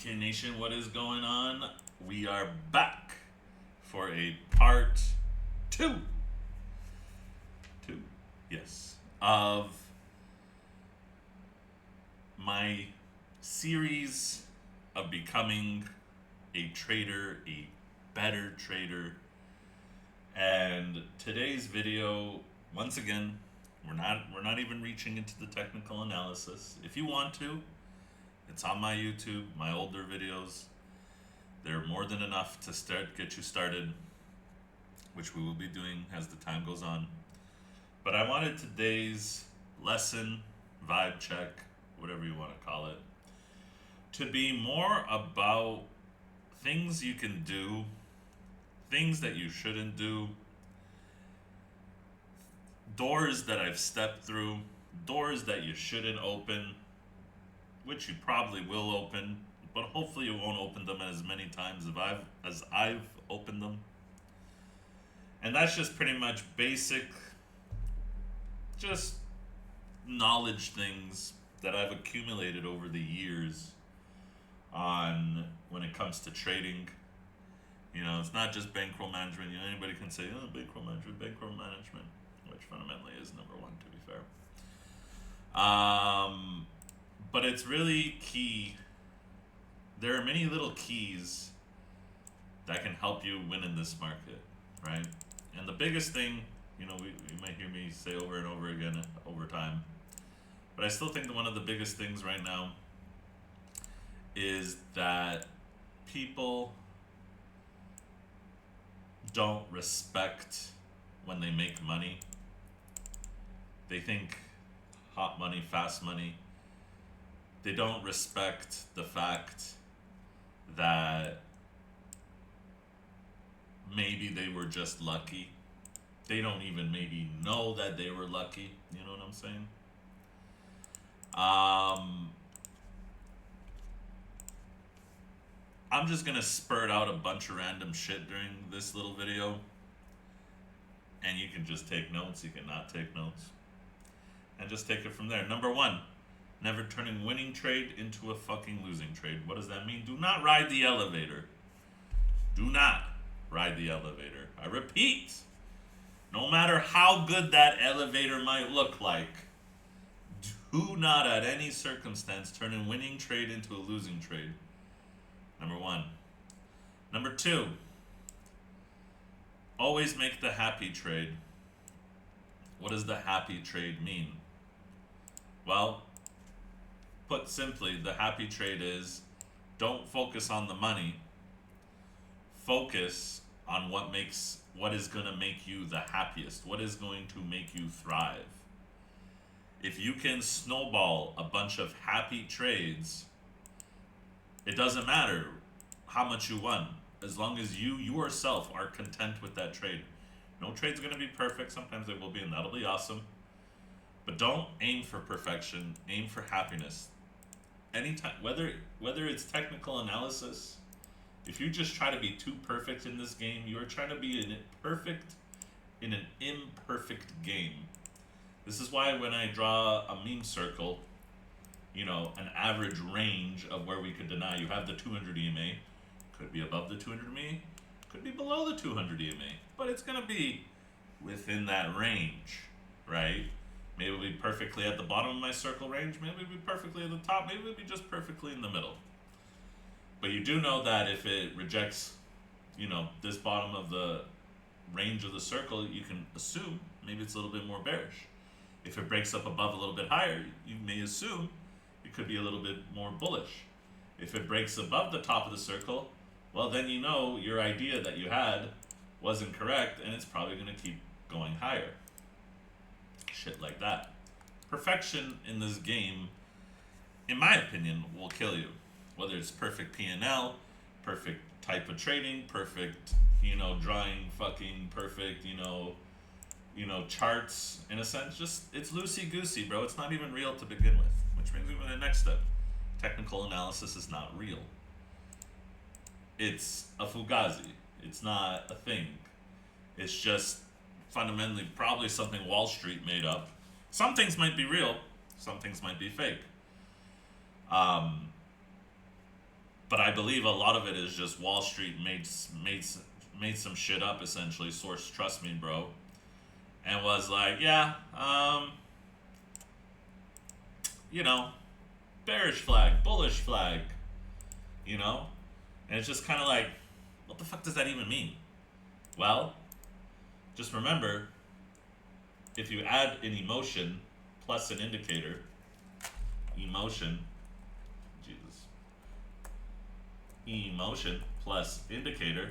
BK Nation, what is going on? We are back for a part two, yes, of my series of becoming a trader, a better trader. And today's video, once again, we're not even reaching into the technical analysis. If you want to, it's on my YouTube, my older videos. They're more than enough to get you started, which we will be doing as the time goes on. But I wanted today's lesson, vibe check, whatever you want to call it, to be more about things you can do, things that you shouldn't do, doors that I've stepped through, doors that you shouldn't open, which you probably will open, but hopefully you won't open them as many times as I've opened them. And that's just pretty much basic, just knowledge things that I've accumulated over the years on when it comes to trading. You know, it's not just bankroll management. You know, anybody can say, oh, bankroll management, which fundamentally is number one, to be fair. But it's really key. There are many little keys that can help you win in this market, right? And the biggest thing, you know, you might hear me say over and over again over time, but I still think that one of the biggest things right now is that people don't respect when they make money. They think hot money, fast money. They don't respect the fact that maybe they were just lucky. They don't even maybe know that they were lucky. You know what I'm saying? I'm just gonna spurt out a bunch of random shit during this little video, and you can just take notes, you can not take notes, and just take it from there. Number one, never turning winning trade into a fucking losing trade. What does that mean? Do not ride the elevator. Do not ride the elevator. I repeat, no matter how good that elevator might look like, do not at any circumstance turn a winning trade into a losing trade. Number one. Number two, always make the happy trade. What does the happy trade mean? Well, put simply, the happy trade is don't focus on the money. Focus on what is going to make you the happiest, what is going to make you thrive. If you can snowball a bunch of happy trades, it doesn't matter how much you won, as long as you yourself are content with that trade. No trade's going to be perfect. Sometimes they will be, and that'll be awesome. But don't aim for perfection. Aim for happiness. Anytime, whether it's technical analysis, if you just try to be too perfect in this game, you are trying to be in an imperfect game. This is why when I draw a meme circle, you know, an average range of where we could deny, you have the 200 EMA, could be above the 200 EMA, could be below the 200 EMA, but it's going to be within that range, right? Maybe it'll be perfectly at the bottom of my circle range, maybe it'll be perfectly at the top, maybe it'll be just perfectly in the middle. But you do know that if it rejects, you know, this bottom of the range of the circle, you can assume maybe it's a little bit more bearish. If it breaks up above a little bit higher, you may assume it could be a little bit more bullish. If it breaks above the top of the circle, well, then you know your idea that you had wasn't correct, and it's probably going to keep going higher. Shit like that. Perfection in this game, in my opinion, will kill you. Whether it's perfect P&L, perfect type of trading, perfect, you know, drawing fucking perfect, you know, charts, in a sense, just, it's loosey-goosey, bro. It's not even real to begin with, which brings me to the next step. Technical analysis is not real. It's a fugazi. It's not a thing. It's just fundamentally probably something Wall Street made up. Some things might be real, some things might be fake. But I believe a lot of it is just Wall Street made some shit up, essentially. Source, trust me, bro. And was like, yeah, you know, bearish flag, bullish flag, you know? And it's just kind of like, what the fuck does that even mean? Well, just remember, if you add an emotion plus an indicator, emotion, Jesus, emotion plus indicator,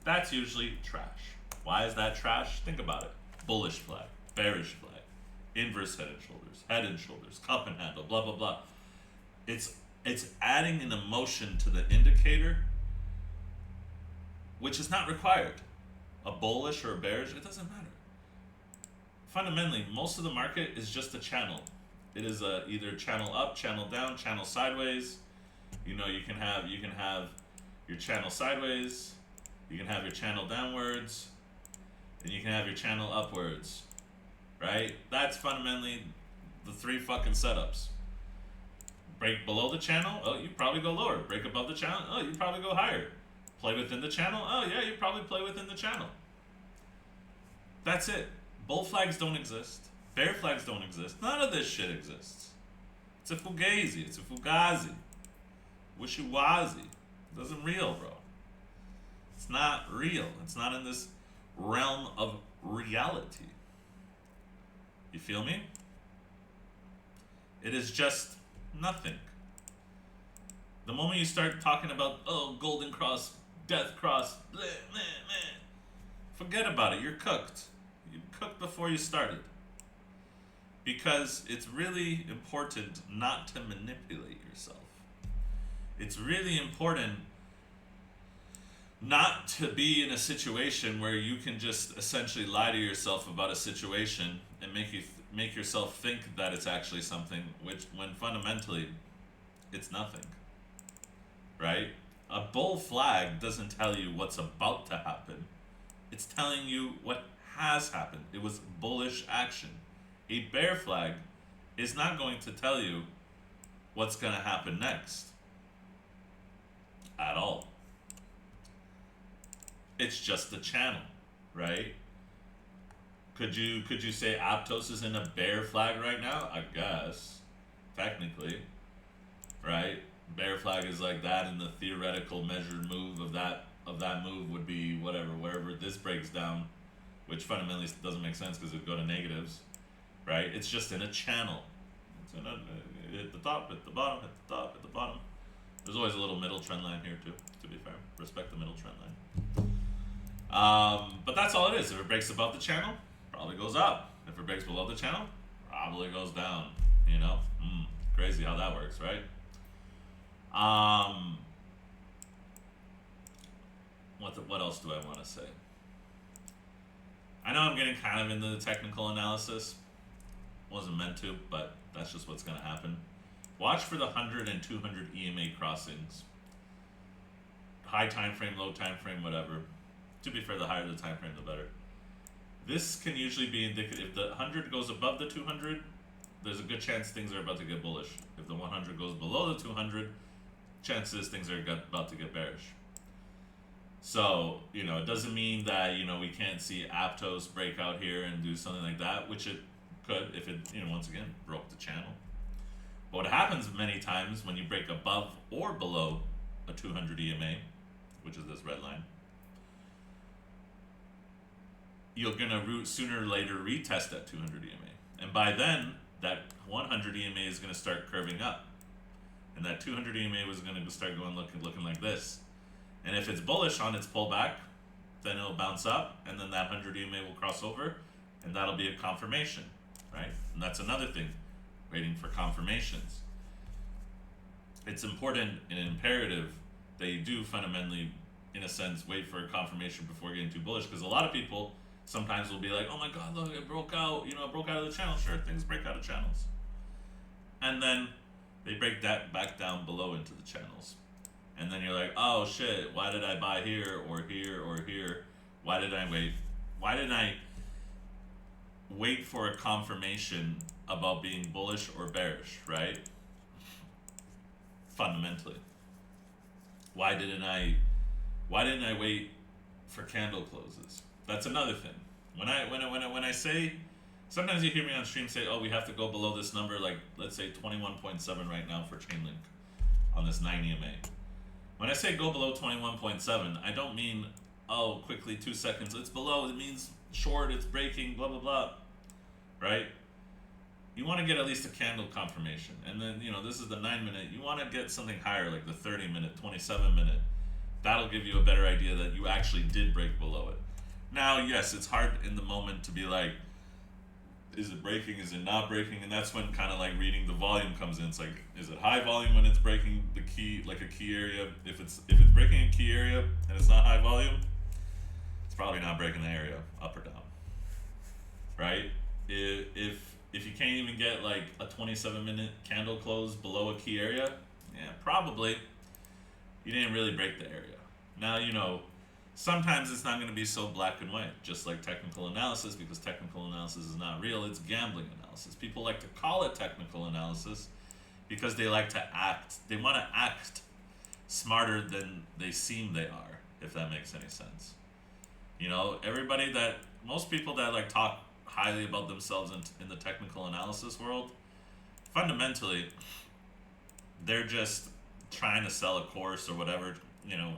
that's usually trash. Why is that trash? Think about it. Bullish flag, bearish flag, inverse head and shoulders, cup and handle, blah, blah, blah. It's adding an emotion to the indicator, which is not required. A bullish or a bearish, it doesn't matter. Fundamentally, most of the market is just a channel. It is either channel up, channel down, channel sideways. You know, you can have your channel sideways, you can have your channel downwards, and you can have your channel upwards, right? That's fundamentally the three fucking setups. Break below the channel, oh, you probably go lower. Break above the channel, oh, you probably go higher. Play within the channel, oh yeah, you probably play within the channel. That's it. Bull flags don't exist. Bear flags don't exist. None of this shit exists. It's a fugazi. It's a fugazi. Wishy-washy. It isn't real, bro. It's not real. It's not in this realm of reality. You feel me? It is just nothing. The moment you start talking about, oh, golden cross, death cross, bleh, meh, meh, forget about it. You're cooked. You cooked before you started. Because it's really important not to manipulate yourself. It's really important not to be in a situation where you can just essentially lie to yourself about a situation and make yourself think that it's actually something, which when fundamentally it's nothing. Right? A bull flag doesn't tell you what's about to happen. It's telling you what has happened. It was bullish action. A bear flag is not going to tell you what's going to happen next at all. It's just a channel, right? Could you say Aptos is in a bear flag right now? I guess, technically, right? Bear flag is like that, and the theoretical measured move of that move would be wherever this breaks down, which fundamentally doesn't make sense because it would go to negatives. Right? It's just in a channel. It's in at the top, at the bottom, at the top, at the bottom. There's always a little middle trend line here too, to be fair. Respect the middle trend line. But that's all it is. If it breaks above the channel, probably goes up. If it breaks below the channel, probably goes down. You know? Crazy how that works, right? What else do I want to say? I know I'm getting kind of into the technical analysis. Wasn't meant to, but that's just what's going to happen. Watch for the 100 and 200 EMA crossings. High time frame, low time frame, whatever. To be fair, the higher the time frame, the better. This can usually be indicative. If the 100 goes above the 200, there's a good chance things are about to get bullish. If the 100 goes below the 200, chances things are about to get bearish. So, you know, it doesn't mean that, you know, we can't see Aptos break out here and do something like that, which it could if it, you know, once again, broke the channel. But what happens many times when you break above or below a 200 EMA, which is this red line, you're going to sooner or later retest that 200 EMA. And by then, that 100 EMA is going to start curving up. And that 200 EMA was going to start going looking like this. And if it's bullish on its pullback, then it'll bounce up, and then that 100 EMA will cross over, and that'll be a confirmation, right? And that's another thing, waiting for confirmations. It's important and imperative that you do fundamentally, in a sense, wait for a confirmation before getting too bullish, because a lot of people sometimes will be like, oh my god, look, it broke out, you know, it broke out of the channel. Sure, things break out of channels. And then they break that back down below into the channels. And then you're like, oh shit, why did I buy here or here or here? Why did I wait? Why didn't I wait for a confirmation about being bullish or bearish, right? Fundamentally. Why didn't I wait for candle closes? That's another thing. When I say, sometimes you hear me on stream say, oh, we have to go below this number, like let's say 21.7 right now for Chainlink on this 9 EMA. When I say go below 21.7, I don't mean, oh, quickly 2 seconds, it's below, it means short, it's breaking, blah blah blah, right? You want to get at least a candle confirmation, and then this is the 9 minute. You want to get something higher, like the 30 minute, 27 minute. That'll give you a better idea that you actually did break below it. Now, yes, it's hard in the moment to be like, is it breaking? Is it not breaking? And that's when kind of like reading the volume comes in. It's like, is it high volume when it's breaking the key, like a key area? If it's breaking a key area and it's not high volume, it's probably not breaking the area up or down, right? If you can't even get like a 27-minute candle close below a key area, yeah, probably you didn't really break the area. Now, sometimes it's not going to be so black and white, just like technical analysis, because technical analysis is not real, it's gambling analysis. People like to call it technical analysis because they want to act smarter than they seem they are, if that makes any sense. Most people that like talk highly about themselves in the technical analysis world, fundamentally, they're just trying to sell a course or whatever,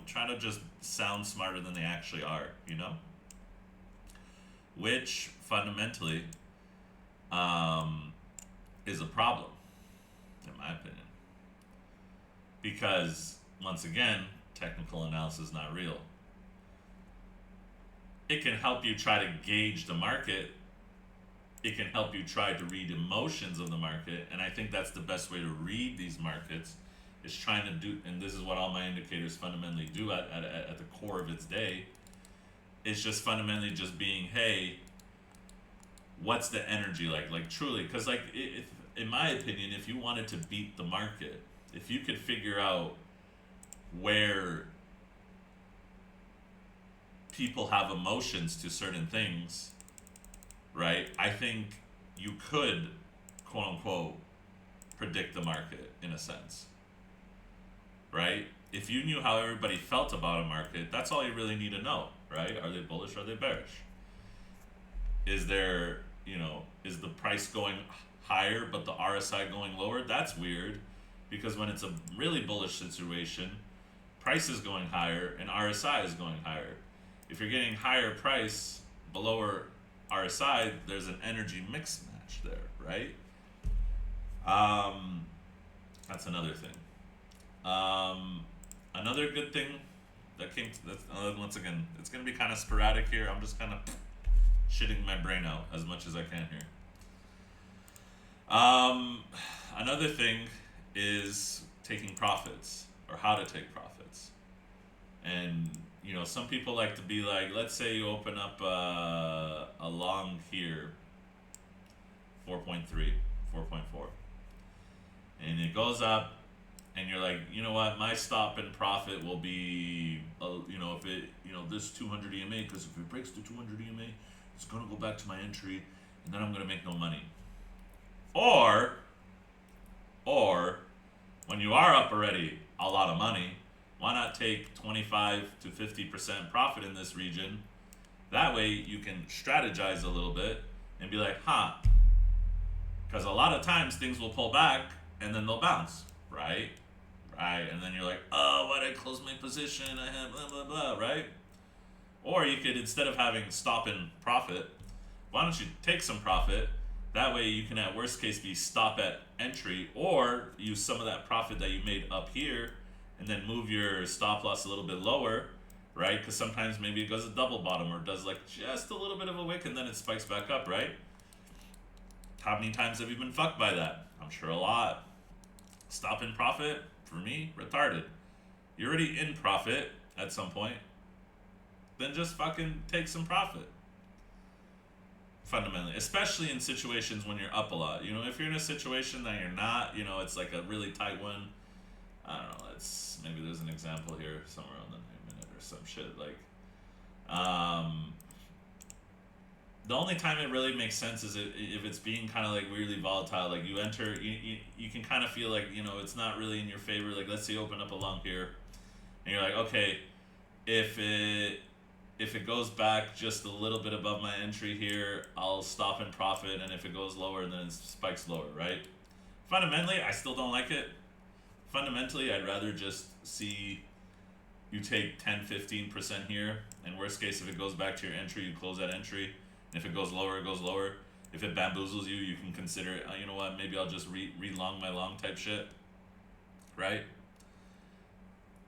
trying to just sound smarter than they actually are, which fundamentally is a problem, in my opinion. Because, once again, technical analysis is not real. It can help you try to gauge the market. It can help you try to read emotions of the market, and I think that's the best way to read these markets, is trying to do, and this is what all my indicators fundamentally do at the core of its day, is just fundamentally just being, hey, what's the energy like truly, because like in my opinion, if you wanted to beat the market, if you could figure out where people have emotions to certain things, right, I think you could, quote unquote, predict the market in a sense, right? If you knew how everybody felt about a market, that's all you really need to know, right? Are they bullish or are they bearish? Is there, is the price going higher but the RSI going lower? That's weird, because when it's a really bullish situation, price is going higher and RSI is going higher. If you're getting higher price but lower RSI, there's an energy mix match there, right? That's another thing. Another good thing that once again, it's going to be kind of sporadic here. I'm just kind of shitting my brain out as much as I can here. Another thing is taking profits, or how to take profits. And, some people like to be like, let's say you open up a long here, 4.3, 4.4, and it goes up, and you're like, you know what, my stop and profit will be, if it, this 200 EMA, because if it breaks the 200 EMA, it's going to go back to my entry, and then I'm going to make no money. Or, when you are up already a lot of money, why not take 25 to 50% profit in this region? That way you can strategize a little bit and be like, because a lot of times things will pull back and then they'll bounce, right? Right, and then you're like, oh, why did I close my position? I have blah, blah, blah, right? Or you could, instead of having stop and profit, why don't you take some profit? That way you can, at worst case, be stop at entry, or use some of that profit that you made up here and then move your stop loss a little bit lower, right? Because sometimes maybe it goes a double bottom, or does like just a little bit of a wick and then it spikes back up, right? How many times have you been fucked by that? I'm sure a lot. Stop in profit, for me, retarded. You're already in profit at some point, then just fucking take some profit. Fundamentally, especially in situations when you're up a lot. If you're in a situation that you're not, it's like a really tight one. I don't know, maybe there's an example here somewhere on the 9 minute or some shit. Like, the only time it really makes sense is if it's being kind of like weirdly volatile. Like you enter, you can kind of feel like, it's not really in your favor. Like let's say you open up a long here and you're like, okay, if it goes back just a little bit above my entry here, I'll stop in profit, and if it goes lower, then it spikes lower, right? Fundamentally, I still don't like it. Fundamentally, I'd rather just see you take 10-15% here, and worst case, if it goes back to your entry, you close that entry, and if it goes lower, it goes lower. If it bamboozles you, you can consider it, you know what, maybe I'll just re-long my long type shit, right?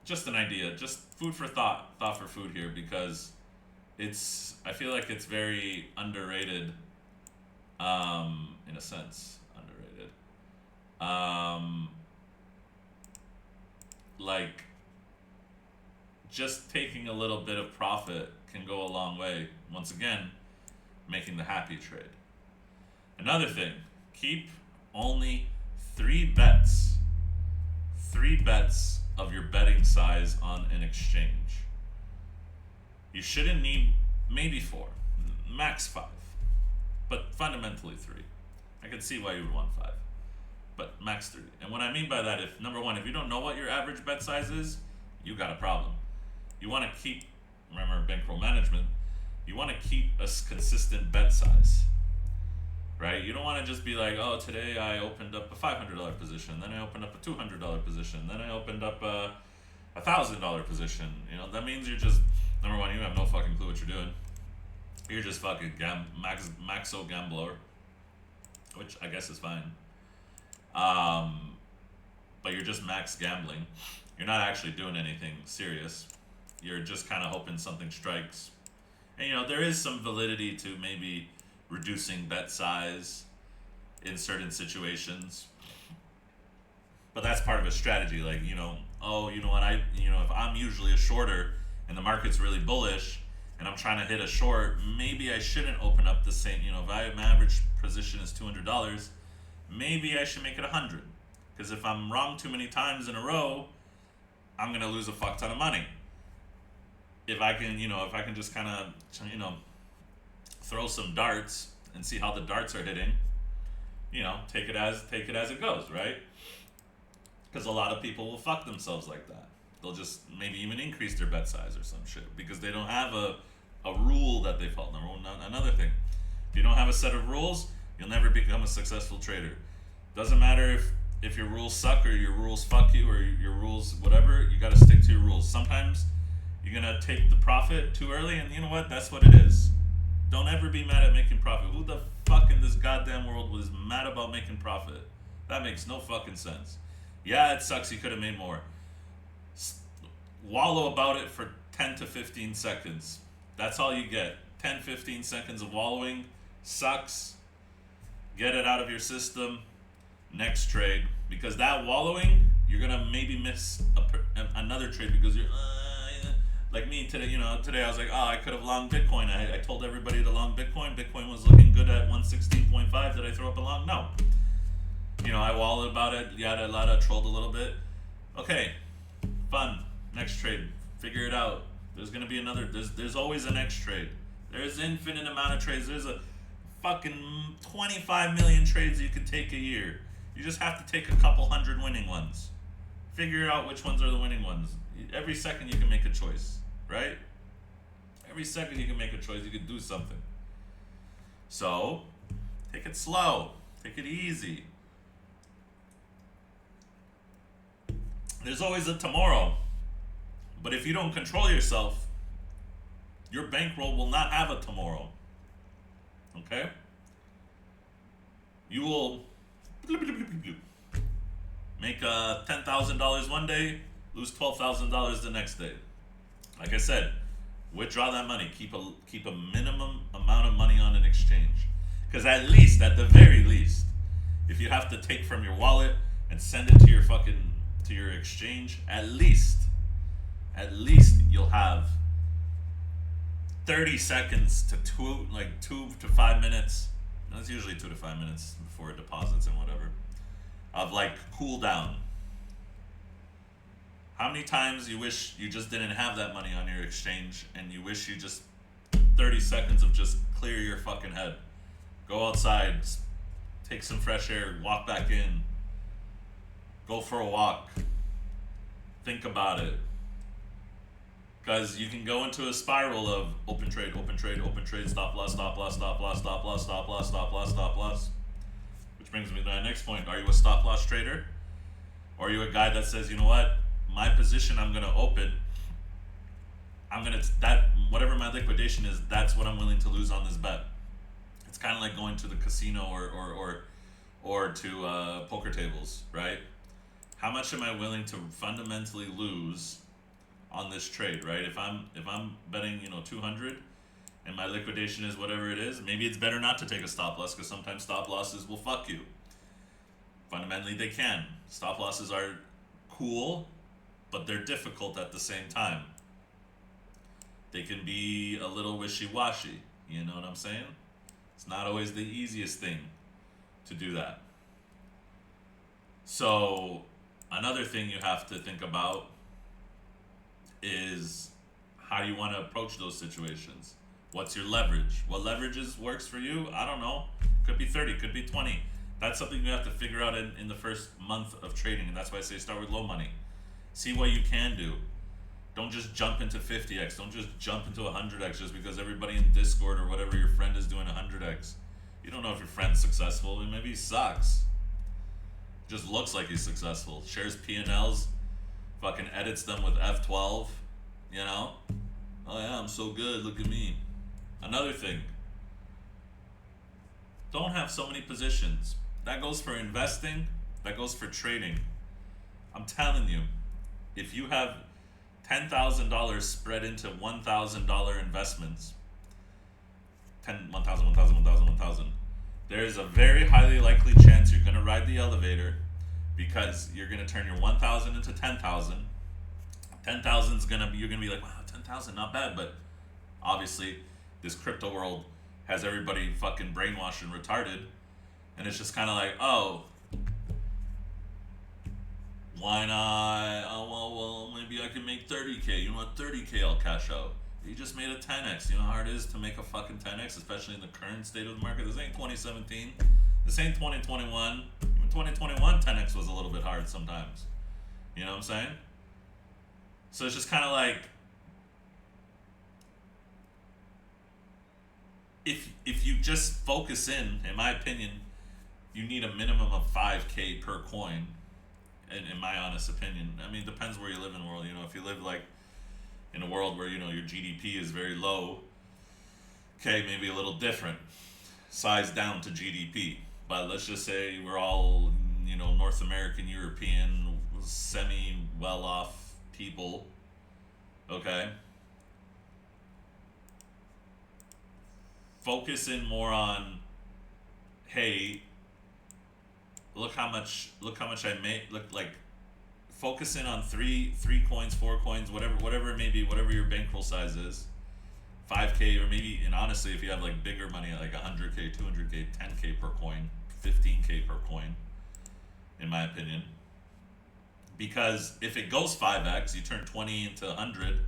Just an idea, just food for thought for food here, because I feel like it's very underrated, in a sense, underrated. Like, just taking a little bit of profit can go a long way. Once again, making the happy trade. Another thing, keep only 3 bets of your betting size on an exchange. You shouldn't need maybe 4, max 5, but fundamentally 3. I can see why you would want 5, but max 3. And what I mean by that, if number 1, if you don't know what your average bet size is, you got a problem. You want to keep, remember bankroll management, you want to keep a consistent bet size, right? You don't want to just be like, oh, today I opened up a $500 position, then I opened up a $200 position, then I opened up a $1,000 position. You know, that means you're just, number 1, you have no fucking clue what you're doing. You're just fucking maxo gambler, which I guess is fine. But you're just max gambling. You're not actually doing anything serious. You're just kind of hoping something strikes. And, you know, there is some validity to maybe reducing bet size in certain situations. But that's part of a strategy. Like, you know, oh, you know what, if I'm usually a shorter and the market's really bullish and I'm trying to hit a short, maybe I shouldn't open up the same, you know, if my average position is $200, maybe I should make it 100. Because if I'm wrong too many times in a row, I'm going to lose a fuck ton of money. If I can just kind of, throw some darts and see how the darts are hitting, take it as it goes, right? Because a lot of people will fuck themselves like that. They'll just maybe even increase their bet size or some shit because they don't have a rule that they follow. Another thing, if you don't have a set of rules, you'll never become a successful trader. Doesn't matter if your rules suck or your rules fuck you or your rules whatever, you got to stick to your rules. Sometimes you're going to take the profit too early, and you know what? That's what it is. Don't ever be mad at making profit. Who the fuck in this goddamn world was mad about making profit? That makes no fucking sense. Yeah, it sucks. You could have made more. Wallow about it for 10 to 15 seconds. That's all you get. 10, 15 seconds of wallowing. Sucks. Get it out of your system. Next trade. Because that wallowing, you're going to maybe miss another trade because you're... like me today, today I was like, I could have long Bitcoin. I told everybody to long Bitcoin. Bitcoin was looking good at 116.5. Did I throw up a long? No. I wallowed about it, yada yada, trolled a little bit. Okay, fun. Next trade. Figure it out. There's gonna be another. There's always a next trade. There's infinite amount of trades. There's a fucking 25 million trades you could take a year. You just have to take a couple hundred winning ones. Figure out which ones are the winning ones. Every second you can make a choice, right? Every second you can make a choice. You can do something. So, take it slow. Take it easy. There's always a tomorrow. But if you don't control yourself, your bankroll will not have a tomorrow. Okay? You will make $10,000 one day, lose $12,000 the next day. Like I said, withdraw that money. Keep a minimum amount of money on an exchange. Because at the very least, if you have to take from your wallet and send it to your exchange, at least you'll have 30 seconds to 2 to 5 minutes. That's usually 2 to 5 minutes before deposits and whatever. Of cool down. How many times you wish you just didn't have that money on your exchange and you wish you just 30 seconds of just clear your fucking head. Go outside, take some fresh air, walk back in, go for a walk, think about it, Because you can go into a spiral of open trade, open trade, open trade, stop loss, stop loss, stop loss, stop loss, stop loss, stop loss, stop loss. Which brings me to my next point. Are you a stop loss trader? Or are you a guy that says, you know what, my position I'm gonna open, whatever my liquidation is, that's what I'm willing to lose on this bet. It's kind of like going to the casino or to poker tables, right? How much am I willing to fundamentally lose on this trade, right? If I'm betting 200 and my liquidation is whatever it is, maybe it's better not to take a stop loss, because sometimes stop losses will fuck you. Fundamentally, they can. Stop losses are cool, but they're difficult at the same time. They can be a little wishy-washy, you know what I'm saying? It's not always the easiest thing to do that. So another thing you have to think about is how you want to approach those situations. What's your leverage? What leverages works for you? I don't know. Could be 30, could be 20. That's something you have to figure out in the first month of trading, and that's why I say start with low money. See what you can do. Don't just jump into 50x. Don't just jump into 100x just because everybody in Discord or whatever your friend is doing 100x. You don't know if your friend's successful, and maybe he sucks. Just looks like he's successful. Shares P&Ls, fucking edits them with F12, you know? Oh yeah, I'm so good, look at me. Another thing, don't have so many positions. That goes for investing, that goes for trading. I'm telling you, if you have $10,000 spread into $1,000 investments, 1,000, there is a very highly likely chance you're going to ride the elevator, because you're going to turn your 1,000 into 10,000. 10,000 is going to be, you're going to be like, wow, 10,000, not bad, but obviously this crypto world has everybody fucking brainwashed and retarded, and it's just kind of like, oh, why not? Oh, well, maybe I can make 30K. You know what? 30K I'll cash out. You just made a 10x. You know how hard it is to make a fucking 10x, especially in the current state of the market? This ain't 2017. This ain't 2021. Even 2021, 10x was a little bit hard sometimes. You know what I'm saying? So it's just kind of like, if you just focus in my opinion, you need a minimum of 5K per coin. In my honest opinion, I mean, it depends where you live in the world. If you live like in a world where your GDP is very low, okay, maybe a little different, size down to GDP. But let's just say we're all North American, European, semi well off people, okay. Focus in more on, hey, look how much I made. Look, like, focus in on three coins, 4 coins, whatever it may be, whatever your bankroll size is, 5K, or maybe, and honestly, if you have like bigger money, like 100K, 200K, 10K per coin, 15K per coin, in my opinion. Because if it goes 5x, you turn 20 into 100.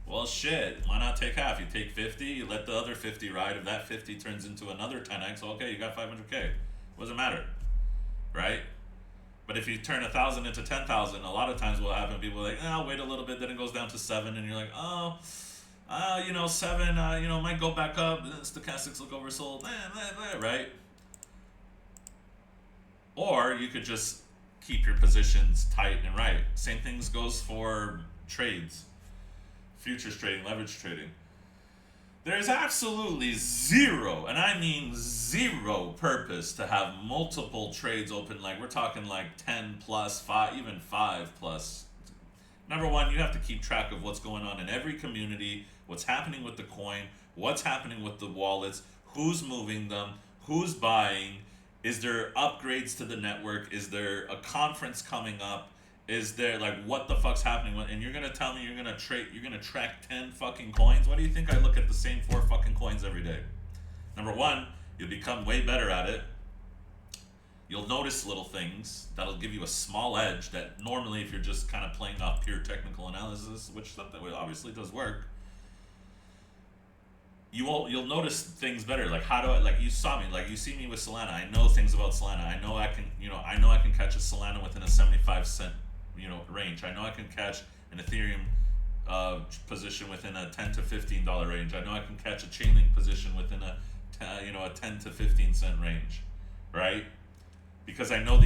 Well, shit, why not take half? You take 50, you let the other 50 ride. If that 50 turns into another 10x, okay, you got 500K. What does it matter? Right? But if you turn 1,000 into 10,000, a lot of times what will happen, people are like, I'll wait a little bit, then it goes down to 7, and you're like, 7, might go back up, stochastics look oversold, right? Or you could just keep your positions tight and right. Same things goes for trades, futures trading, leverage trading. There's absolutely zero, and I mean zero, purpose to have multiple trades open. Like, we're talking like 10 plus, 5, even 5 plus. Number one, you have to keep track of what's going on in every community, what's happening with the coin, what's happening with the wallets, who's moving them, who's buying, is there upgrades to the network, is there a conference coming up, is there, like, what the fuck's happening with, and you're gonna tell me you're gonna track 10 fucking coins? Why do you think I look at the same 4 fucking coins every day? Number one, you'll become way better at it. You'll notice little things that'll give you a small edge that normally, if you're just kind of playing off pure technical analysis, which something obviously does work, you'll notice things better. Like, you saw me, like, you see me with Solana. I know things about Solana. I know I can catch a Solana within a 75 cent range. I know I can catch an Ethereum position within a $10 to $15 range. I know I can catch a chain link position within a a 10 to 15 cent range, right? Because I know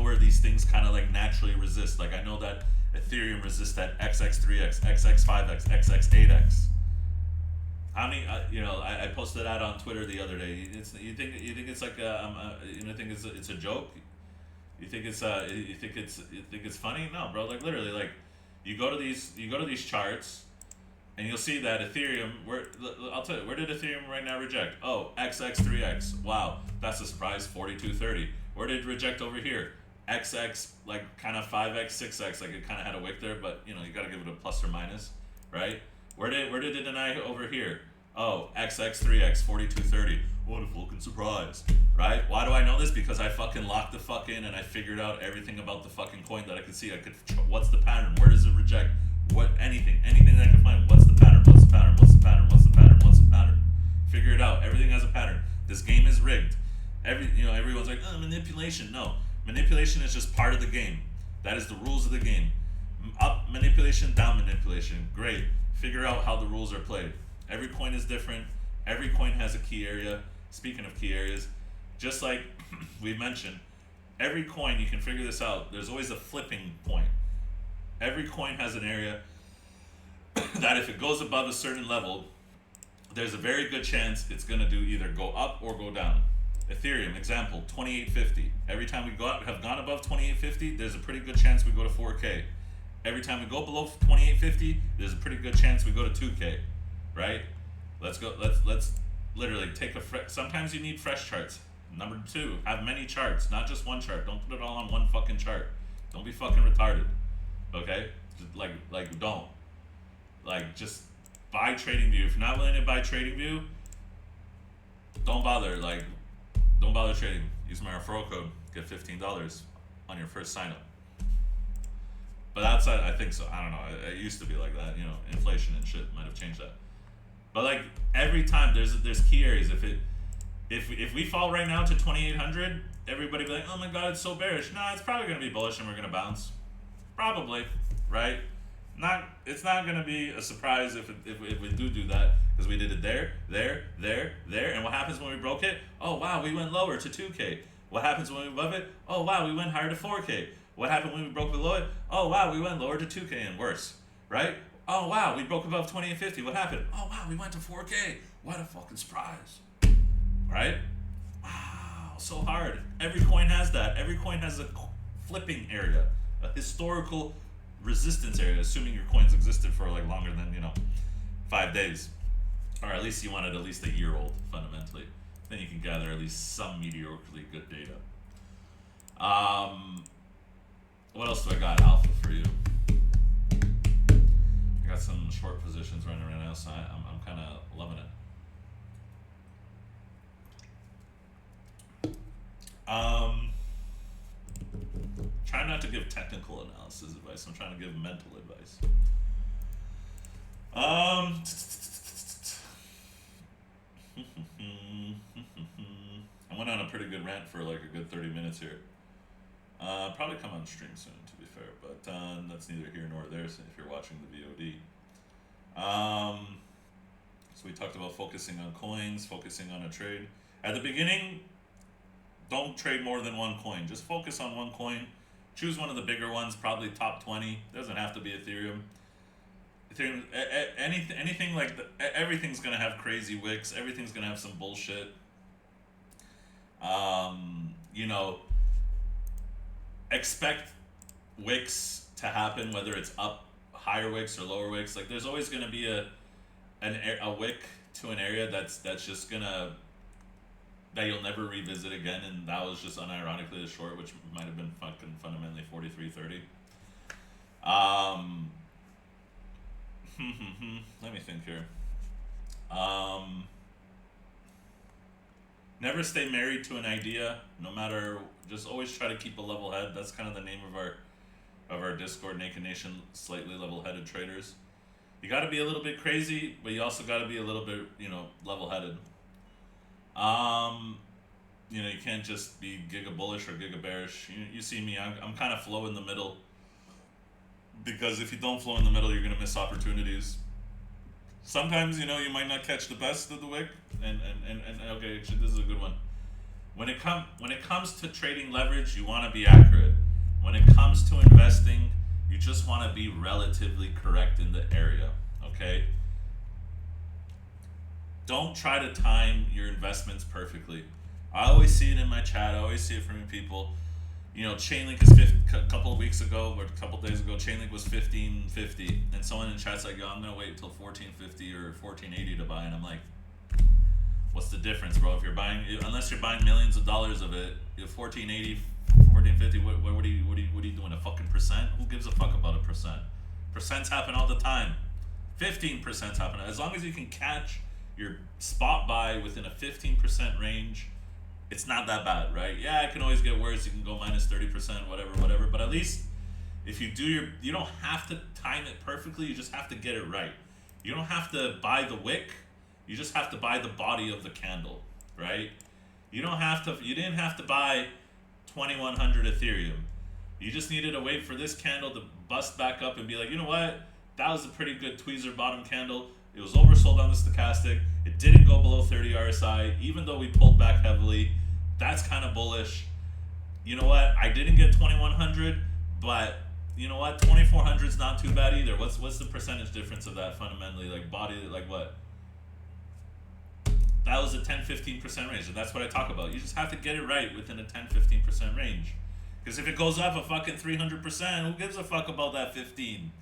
where these things kind of like naturally resist. Like I know that Ethereum resists at XX3X, XX5X, XX8X. How many? I posted that on Twitter the other day. You think it's like think it's a joke? You think it's funny? No, bro. Like literally, like you go to these charts, and you'll see that Ethereum. I'll tell you, where did Ethereum right now reject? Oh, XX3X. Wow, that's a surprise. 4230. Where did it reject over here? XX, like kind of 5X, 6X. Like it kind of had a wick there, but you gotta give it a plus or minus, right? Where did it deny over here? Oh, XX3X, 4230. What a fucking surprise, right? Why do I know this? Because I fucking locked the fuck in and I figured out everything about the fucking coin that I could see. What's the pattern? Where does it reject? Anything that I can find. What's the pattern? What's the pattern? What's the pattern? What's the pattern? What's the pattern? Figure it out. Everything has a pattern. This game is rigged. Everyone's like, oh, manipulation. No, manipulation is just part of the game. That is the rules of the game. Up manipulation, down manipulation. Great. Figure out how the rules are played. Every coin is different. Every coin has a key area. Speaking of key areas, just like we mentioned, every coin, you can figure this out. There's always a flipping point. Every coin has an area that if it goes above a certain level, there's a very good chance it's going to do either go up or go down. Ethereum, example, 2850. Every time we have gone above 2850, there's a pretty good chance we go to 4K. Every time we go below 2850, there's a pretty good chance we go to 2K, right? Let's literally take sometimes you need fresh charts. Number 2, have many charts, not just one chart. Don't put it all on one fucking chart. Don't be fucking retarded, okay? Just don't. Just buy TradingView. If you're not willing to buy TradingView, don't bother. Don't bother trading. Use my referral code. Get $15 on your first sign up. But outside, I think so. I don't know. It used to be like that. Inflation and shit might have changed that. But every time there's key areas. If we fall right now to 2,800, everybody be like, oh my god, it's so bearish. Nah, it's probably gonna be bullish and we're gonna bounce. Probably, right? It's not gonna be a surprise if we do that, because we did it there, and what happens when we broke it? Oh wow, we went lower to 2K. What happens when we above it? Oh wow, we went higher to 4K. What happened when we broke below it? Oh wow, we went lower to 2K and worse, right? Oh wow, we broke above 2850. What happened? Oh wow, we went to 4K. What a fucking surprise, right? Wow, so hard. Every coin has that. Every coin has a flipping area, a historical resistance area, assuming your coins existed for longer than 5 days, or at least you wanted at least a year old fundamentally. Then you can gather at least some mediocrely good data. What else do I got alpha for you? I got some short positions running right now, so I'm kind of loving it. Try not to give technical analysis advice. I'm trying to give mental advice. I went on a pretty good rant for a good 30 minutes here. Probably come on stream soon, to be fair, but that's neither here nor there if you're watching the VOD. So we talked about focusing on coins, focusing on a trade. At the beginning, don't trade more than one coin. Just focus on one coin. Choose one of the bigger ones, probably top 20. Doesn't have to be Ethereum. Anything everything's gonna have crazy wicks. Everything's gonna have some bullshit. Expect wicks to happen, whether it's up higher wicks or lower wicks. There's always gonna be a wick to an area that's just gonna, that you'll never revisit again, and that was just unironically a short, which might have been fucking fundamentally 43.30. Let me think here. Never stay married to an idea, no matter. Just always try to keep a level head. That's kind of the name of our Discord, Naked Nation, slightly level-headed traders. You got to be a little bit crazy, but you also got to be a little bit, level-headed. You can't just be giga bullish or giga bearish. You see me, I'm kind of flow in the middle. because if you don't flow in the middle, you're gonna miss opportunities. Sometimes, you know, you might not catch the best of the wick, and okay, actually, this is a good one. When it comes to trading leverage, you want to be accurate. When it comes to investing, you just want to be relatively correct in the area. Okay. Don't try to time your investments perfectly. I always see it in my chat. I always see it from people. You know, Chainlink is a couple of weeks ago or a couple of days ago. Chainlink was 15.50, and someone in chat's like, "Yo, I'm gonna wait until 14.50 or 14.80 to buy," and I'm like, what's the difference, bro? If you're buying, unless you're buying millions of dollars of it, 14.80, 14.50, what are you doing? A fucking percent? Who gives a fuck about a percent? Percents happen all the time. 15% happen. As long as you can catch your spot buy within a 15% range, it's not that bad, right? Yeah, it can always get worse. You can go minus 30%, whatever. But at least if you do you don't have to time it perfectly. You just have to get it right. You don't have to buy the wick. You just have to buy the body of the candle, right? You didn't have to buy 2100 Ethereum. You just needed to wait for this candle to bust back up and be like, you know what? That was a pretty good tweezer bottom candle. It was oversold on the stochastic. It didn't go below 30 RSI, even though we pulled back heavily. That's kind of bullish. You know what? I didn't get 2100, but you know what? 2400 is not too bad either. What's the percentage difference of that fundamentally? Like body, like what? That was a 10-15% range, and that's what I talk about. You just have to get it right within a 10-15% range. Because if it goes up a fucking 300%, who gives a fuck about that 15?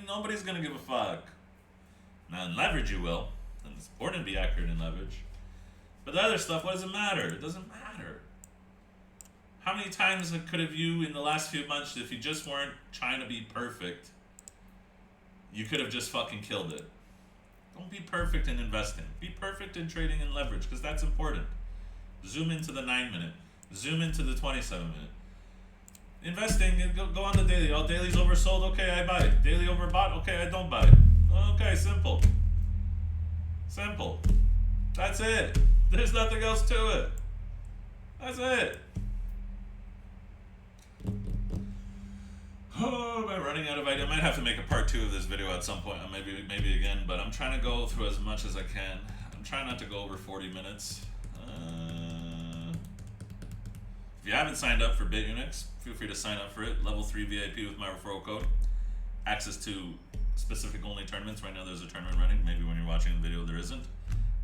Nobody's gonna give a fuck. Now in leverage you will, and it's important to be accurate in leverage. But the other stuff, what does it matter? It doesn't matter. How many times could have you in the last few months, if you just weren't trying to be perfect, you could have just fucking killed it? Don't be perfect in investing. Be perfect in trading and leverage, because that's important. Zoom into the 9-minute. Zoom into the 27-minute. Investing, go on the daily. Oh, daily's oversold. Okay, I buy. Daily overbought. Okay, I don't buy. Okay, simple. Simple. That's it. There's nothing else to it. That's it. Oh, am I running out of ideas? I might have to make a part 2 of this video at some point, maybe again, but I'm trying to go through as much as I can. I'm trying not to go over 40 minutes. If you haven't signed up for BitUnix, feel free to sign up for it. Level 3 VIP with my referral code. Access to specific only tournaments. Right now there's a tournament running. Maybe when you're watching the video there isn't.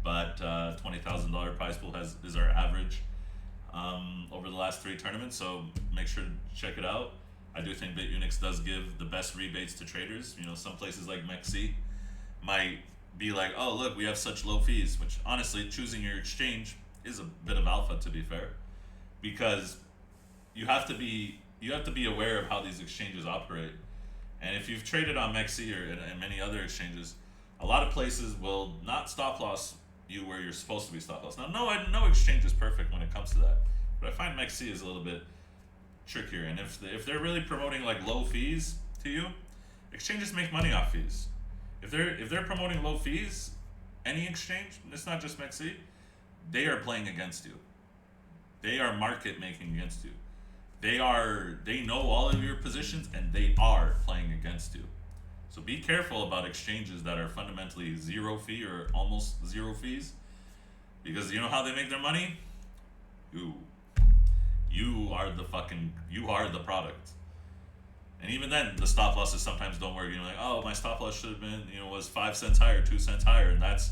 But $20,000 prize pool is our average over the last 3 tournaments, so make sure to check it out. I do think BitUnix does give the best rebates to traders. You know, some places like MEXC might be like, oh look, we have such low fees, which honestly, choosing your exchange is a bit of alpha, to be fair, because you have to be aware of how these exchanges operate. And if you've traded on MEXC and many other exchanges, a lot of places will not stop loss you where you're supposed to be stop loss. Now, no exchange is perfect when it comes to that, but I find MEXC is a little bit trickier. And if they're really promoting like low fees to you, exchanges make money off fees. If they're promoting low fees, any exchange, it's not just MEXC, they are playing against you. They are market making against you. They know all of your positions and they are playing against you. So be careful about exchanges that are fundamentally zero fee or almost zero fees, because you know how they make their money? You are the product. And even then, the stop losses sometimes don't work. You're like, oh, my stop loss should have been, was 5 cents higher, 2 cents higher, and that's,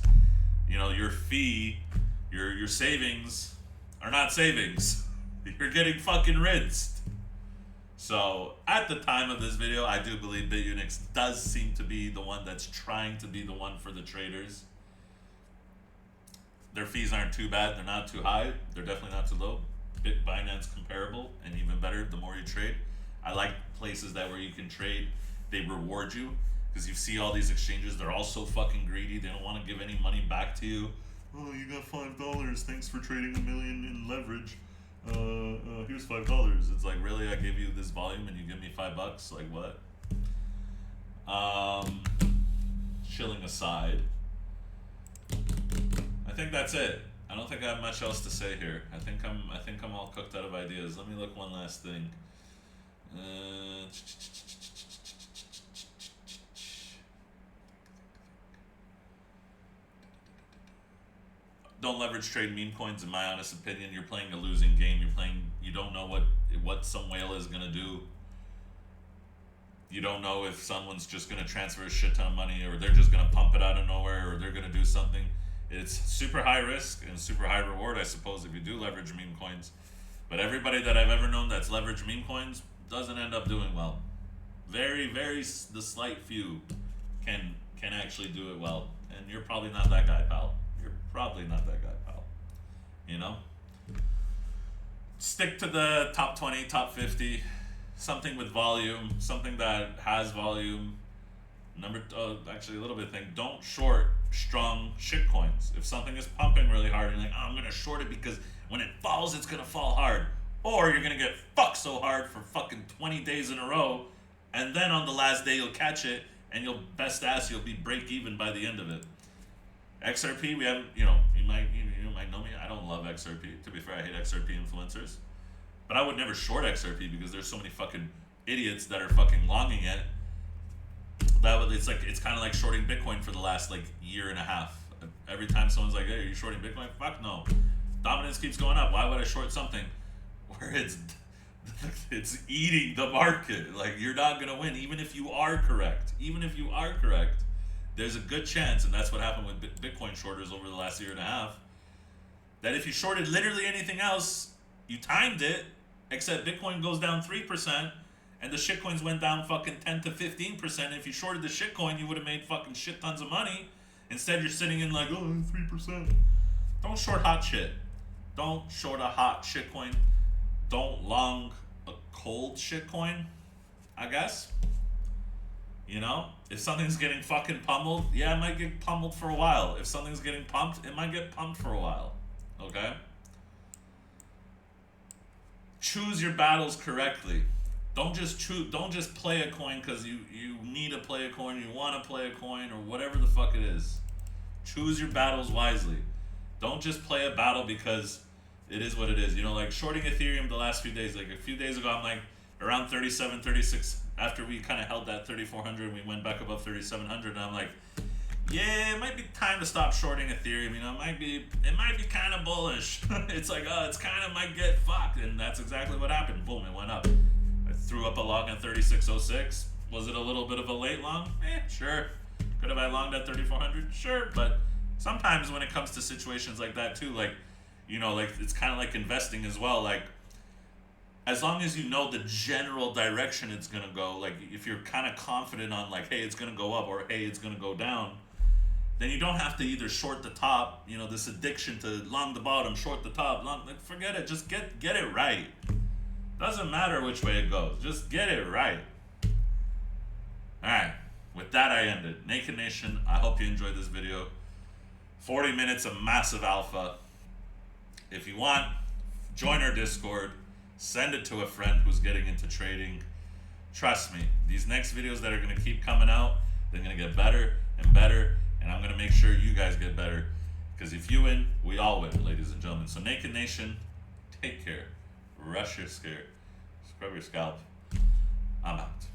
your fee, your savings are not savings. You're getting fucking rinsed. So at the time of this video, I do believe BitUnix does seem to be the one that's trying to be the one for the traders. Their fees aren't too bad. They're not too high. They're definitely not too low. Binance comparable, and even better the more you trade. I like places where you can trade, they reward you, because you see all these exchanges, they're all so fucking greedy. They don't want to give any money back to you. Oh, you got $5. Thanks for trading $1 million in leverage. Here's $5. It's like, really? I gave you this volume and you give me $5? Like, what? Chilling aside, I think that's it. I don't think I have much else to say here. I think I'm all cooked out of ideas. Let me look one last thing. don't leverage trade meme coins. In my honest opinion, you're playing a losing game. You don't know what some whale is gonna do. You don't know if someone's just gonna transfer a shit ton of money, or they're just gonna pump it out of nowhere, or they're gonna do something. It's super high risk and super high reward, I suppose, if you do leverage meme coins. But everybody that I've ever known that's leveraged meme coins doesn't end up doing well. Very, the slight few can actually do it well. And you're probably not that guy, pal. You're probably not that guy, pal. You know? Stick to the top 20, top 50. Something with volume. Something that has volume. Actually a little bit thing. Don't short strong shit coins. If something is pumping really hard, you're like, oh, I'm gonna short it because when it falls, it's gonna fall hard. Or you're gonna get fucked so hard for fucking 20 days in a row, and then on the last day you'll catch it, and you'll be break even by the end of it. XRP, we haven't, you might know me. I don't love XRP. To be fair, I hate XRP influencers. But I would never short XRP because there's so many fucking idiots that are fucking longing it. It's kind of like shorting Bitcoin for the last year and a half. Every time someone's like, hey, are you shorting Bitcoin? Fuck no. Dominance keeps going up. Why would I short something where it's eating the market? You're not gonna win, even if you are correct. There's a good chance, and that's what happened with Bitcoin shorters over the last year and a half, that if you shorted literally anything else, you timed it, except Bitcoin goes down 3%, and the shitcoins went down fucking 10 to 15%. If you shorted the shitcoin, you would have made fucking shit tons of money. Instead, you're sitting in 3%. Don't short hot shit. Don't short a hot shitcoin. Don't long a cold shitcoin, I guess. If something's getting fucking pummeled, yeah, it might get pummeled for a while. If something's getting pumped, it might get pumped for a while. Okay? Choose your battles correctly. Don't just play a coin because you need to play a coin, you want to play a coin, or whatever the fuck it is. Choose your battles wisely. Don't just play a battle because it is what it is. Shorting Ethereum the last few days. A few days ago, I'm around 37, 36. After we kind of held that 3,400, we went back above 3,700, and I'm like, yeah, it might be time to stop shorting Ethereum. It might be kind of bullish. It's it's kind of might get fucked, and that's exactly what happened. Boom, it went up. I threw up a long at 36.06. Was it a little bit of a late long? Sure. Could have I longed at 3,400? Sure, but sometimes when it comes to situations like that too, it's kind of like investing as well. As long as you know the general direction it's gonna go, if you're kind of confident on hey, it's gonna go up, or hey, it's gonna go down, then you don't have to either short the top, this addiction to long the bottom, short the top, long, forget it, just get it right. Doesn't matter which way it goes, just get it right. Alright, with that I end it. Naked Nation, I hope you enjoyed this video. 40 minutes of massive alpha. If you want, join our Discord. Send it to a friend who's getting into trading. Trust me, these next videos that are going to keep coming out, they're going to get better and better, and I'm going to make sure you guys get better. Because if you win, we all win, ladies and gentlemen. So Naked Nation, take care. Rush your scare. Scrub your scalp. I'm out.